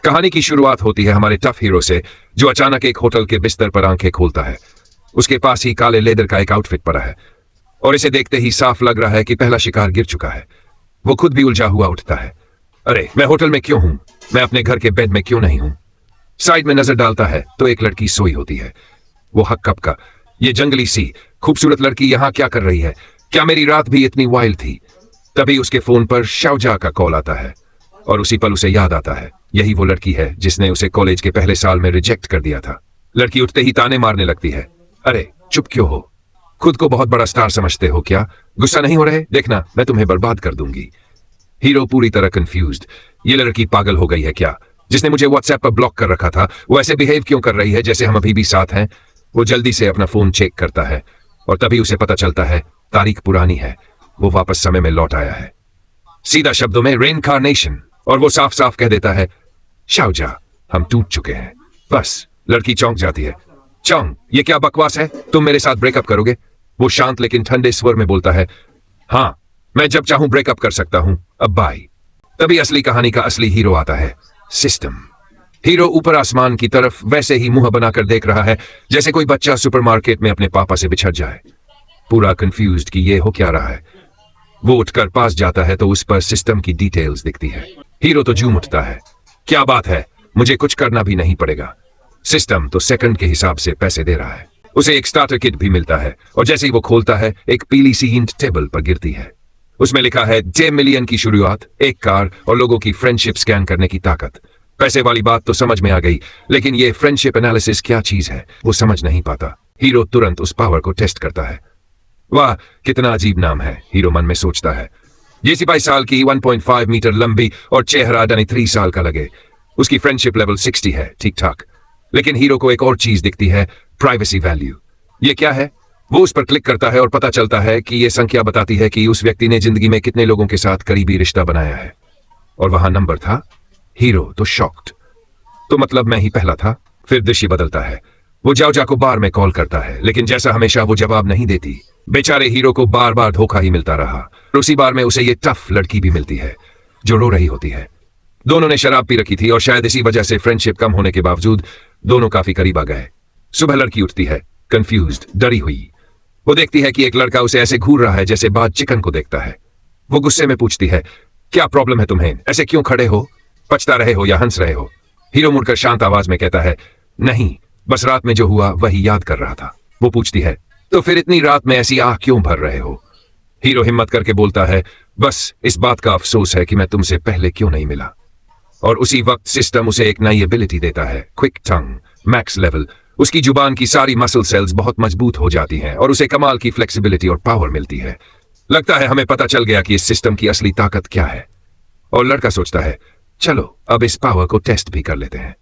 कहानी की शुरुआत होती है हमारे टफ हीरो से, जो अचानक एक होटल के बिस्तर पर आंखें खोलता है। उसके पास ही काले लेदर का एक आउटफिट पड़ा है और इसे देखते ही साफ लग रहा है कि पहला शिकार गिर चुका है। वो खुद भी उलझा हुआ उठता है। अरे, मैं होटल में क्यों हूं? मैं अपने घर के बेड में क्यों नहीं हूं? साइड में नजर डालता है तो एक लड़की सोई होती है। वो हक्कप का, ये जंगली सी खूबसूरत लड़की यहां क्या कर रही है? क्या मेरी रात भी इतनी वाइल्ड थी? तभी उसके फोन पर शाओजा का कॉल आता है और उसी पल उसे याद आता है, यही वो लड़की है जिसने उसे कॉलेज के पहले साल में रिजेक्ट कर दिया था। लड़की उठते ही ताने मारने लगती है। अरे चुप क्यों हो? खुद को बहुत बड़ा स्टार समझते हो क्या? गुस्सा नहीं हो रहे? देखना, मैं तुम्हें बर्बाद कर दूंगी। हीरो पूरी तरह कंफ्यूज्ड। ये लड़की पागल हो गई है क्या? जिसने मुझे व्हाट्सएप पर ब्लॉक कर रखा था, वो ऐसे बिहेव क्यों कर रही है जैसे हम अभी भी साथ हैं? वो जल्दी से अपना फोन चेक करता है और तभी उसे पता चलता है तारीख पुरानी है। वो वापस समय में लौट आया है। सीधा शब्दों में रेनकार्नेशन। और वो साफ साफ कह देता है, शाओजा, हम टूट चुके हैं। बस। लड़की चौंक जाती है। चौंक, ये क्या बकवास है? तुम मेरे साथ ब्रेकअप करोगे? वो शांत लेकिन ठंडे स्वर में बोलता है, हाँ, मैं जब चाहूं ब्रेकअप कर सकता हूं, अब बाय। तभी असली कहानी का असली हीरो आता है, सिस्टम। हीरो ऊपर आसमान की तरफ वैसे ही मुंह बनाकर देख रहा है जैसे कोई बच्चा सुपरमार्केट में अपने पापा से बिछड़ जाए, पूरा कंफ्यूज्ड कि ये हो क्या रहा है। वो उठकर पास जाता है तो उस पर सिस्टम की डिटेल्स दिखती है। हीरो तो झूम उठता है। क्या बात है, मुझे कुछ करना भी नहीं पड़ेगा। सिस्टम तो सेकंड के हिसाब से पैसे दे रहा है। उसे एक स्टार्टर किट भी मिलता है और जैसे ही वो खोलता है एक पीली सी हिंट टेबल पर गिरती है। उसमें लिखा है 10 मिलियन की शुरुआत, एक कार और लोगों की फ्रेंडशिप स्कैन करने की ताकत। पैसे वाली बात तो समझ में आ गई, लेकिन ये फ्रेंडशिप एनालिसिस क्या चीज है वो समझ नहीं पाता। हीरो तुरंत उस पावर को टेस्ट करता है। वाह, कितना अजीब नाम है, हीरो मन में सोचता है। ये सिपाही साल की 1.5 मीटर लंबी और चेहरा 3 साल का लगे। उसकी फ्रेंडशिप लेवल 60 है, ठीक ठाक। लेकिन हीरो को एक और चीज दिखती है, प्राइवेसी वैल्यू। ये क्या है? वो उस पर क्लिक करता है और पता चलता है कि ये संख्या बताती है कि उस व्यक्ति ने जिंदगी में कितने लोगों के साथ करीबी रिश्ता बनाया है। और वहां नंबर था। हीरो तो शॉक्ड। तो मतलब मैं ही पहला था? फिर दृश्य बदलता है। वो जाओजा को बार में कॉल करता है, लेकिन जैसा हमेशा वो जवाब नहीं देती। बेचारे हीरो को बार बार धोखा ही मिलता रहा। उसी बार में उसे ये टफ लड़की भी मिलती है जो रो रही होती है। दोनों ने शराब पी रखी थी और शायद इसी वजह से फ्रेंडशिप कम होने के बावजूद दोनों काफी करीब आ गए। सुबह लड़की उठती है, कंफ्यूज्ड, डरी हुई। वो देखती है कि एक लड़का उसे ऐसे घूर रहा है जैसे बाज चिकन को देखता है। वो गुस्से में पूछती है, क्या प्रॉब्लम है तुम्हें? ऐसे क्यों खड़े हो? पछता रहे हो या हंस रहे हो? हीरो मुड़कर शांत आवाज में कहता है, नहीं, बस रात में जो हुआ वही याद कर रहा था। वो पूछती है, तो फिर इतनी रात में ऐसी आह क्यों भर रहे हो? हीरो हिम्मत करके बोलता है, बस इस बात का अफसोस है कि मैं तुमसे पहले क्यों नहीं मिला। और उसी वक्त सिस्टम उसे एक नई एबिलिटी देता है, क्विक टंग, मैक्स लेवल। उसकी जुबान की सारी मसल सेल्स बहुत मजबूत हो जाती हैं और उसे कमाल की फ्लेक्सिबिलिटी और पावर मिलती है। लगता है हमें पता चल गया कि इस सिस्टम की असली ताकत क्या है। और लड़का सोचता है, चलो अब इस पावर को टेस्ट भी कर लेते हैं।